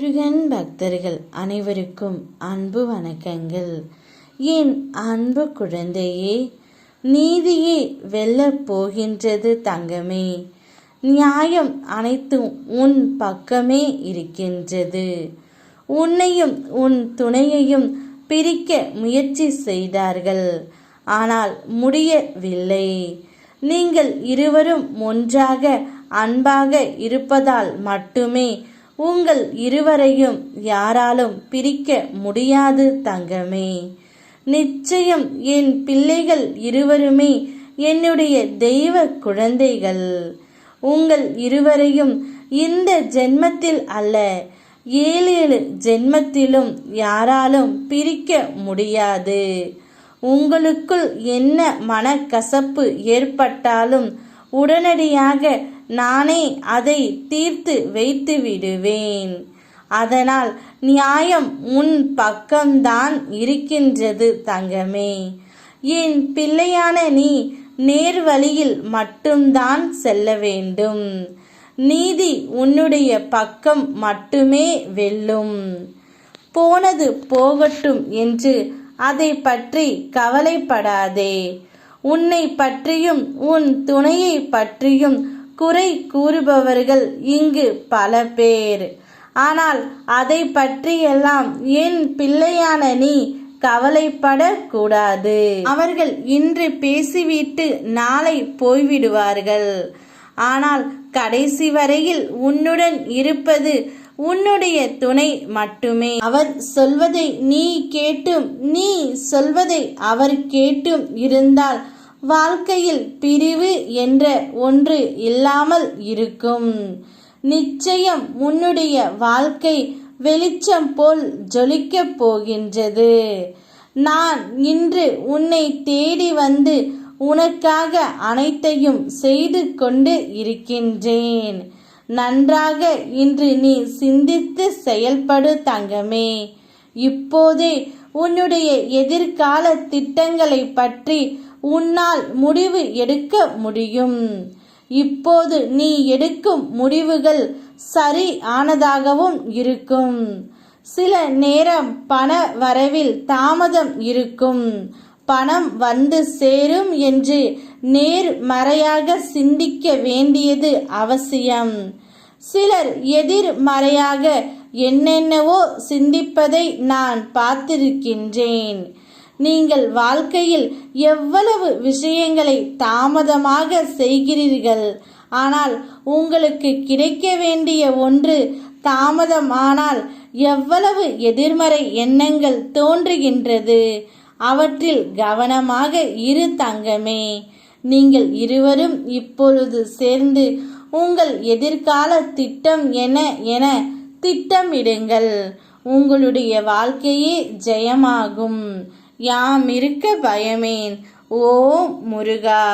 முருகன் பக்தர்கள் அனைவருக்கும் அன்பு வணக்கங்கள். என் அன்பு குழந்தையே, நீதியே வெல்லப் போகின்றது தங்கமே. நியாயம் அனைத்தும் உன் பக்கமே இருக்கின்றது. உன்னையும் உன் துணையையும் பிரிக்க முயற்சி செய்தார்கள், ஆனால் முடியவில்லை. நீங்கள் இருவரும் ஒன்றாக அன்பாக இருப்பதால் மட்டுமே உங்கள் இருவரையும் யாராலும் பிரிக்க முடியாது தங்கமே. நிச்சயம் என் பிள்ளைகள் இருவருமே என்னுடைய தெய்வ குழந்தைகள். உங்கள் இருவரையும் இந்த ஜென்மத்தில் அல்ல, 7 ஜென்மத்திலும் யாராலும் பிரிக்க முடியாது. உங்களுக்குள் என்ன மனக்கசப்பு ஏற்பட்டாலும் உடனடியாக நானே அதை தீர்த்து வைத்து விடுவேன். அதனால் நியாயம் உன் பக்கம்தான் இருக்கின்றது தங்கமே. என் பிள்ளையான நீ நேர்வழியில் மட்டும்தான் செல்ல வேண்டும். நீதி உன்னுடைய பக்கம் மட்டுமே வெல்லும். போனது போகட்டும் என்று அதை பற்றி கவலைப்படாதே. உன்னை பற்றியும் உன் துணையை பற்றியும் குறை கூறுபவர்கள் இங்கு பல பேர். ஆனால் அதை பற்றியெல்லாம் என் பிள்ளையான நீ கவலைப்படக்கூடாது. அவர்கள் இன்று பேசிவிட்டு நாளை போய்விடுவார்கள். ஆனால் கடைசி வரையில் உன்னுடன் இருப்பது உன்னுடைய துணை மட்டுமே. அவர் சொல்வதை நீ கேட்டும் நீ சொல்வதை அவர் கேட்டும் இருந்தால் வாழ்க்கையில் பிரிவு என்ற ஒன்று இல்லாமல் இருக்கும். நிச்சயம் உன்னுடைய வாழ்க்கை வெளிச்சம் போல் ஜொலிக்கப் போகின்றது. நான் இன்று உன்னை தேடி வந்து உனக்காக அனைத்தையும் செய்து கொண்டு இருக்கின்றேன். நன்றாக இன்று நீ சிந்தித்து செயல்படு தங்கமே. இப்போதே உன்னுடைய எதிர்கால திட்டங்களை பற்றி உன்னால் முடிவு எடுக்க முடியும். இப்போது நீ எடுக்கும் முடிவுகள் சரி ஆனதாகவும் இருக்கும். சில நேரம் பண வரவில் தாமதம் இருக்கும். பணம் வந்து சேரும் என்று நேர்மறையாக சிந்திக்க வேண்டியது அவசியம். சிலர் எதிர்மறையாக என்னென்னவோ சிந்திப்பதை நான் பார்த்திருக்கின்றேன். நீங்கள் வாழ்க்கையில் எவ்வளவு விஷயங்களை தாமதமாக செய்கிறீர்கள். ஆனால் உங்களுக்கு கிடைக்க வேண்டிய ஒன்று தாமதமானால் எவ்வளவு எதிர்மறை எண்ணங்கள் தோன்றுகின்றது. அவற்றில் கவனமாக இரு தங்கமே. நீங்கள் இருவரும் இப்பொழுது சேர்ந்து உங்கள் எதிர்கால திட்டம் என திட்டமிடுங்கள். உங்களுடைய வாழ்க்கையே ஜெயமாகும். யாம் இருக்க பயமேன். ஓம் முருகா.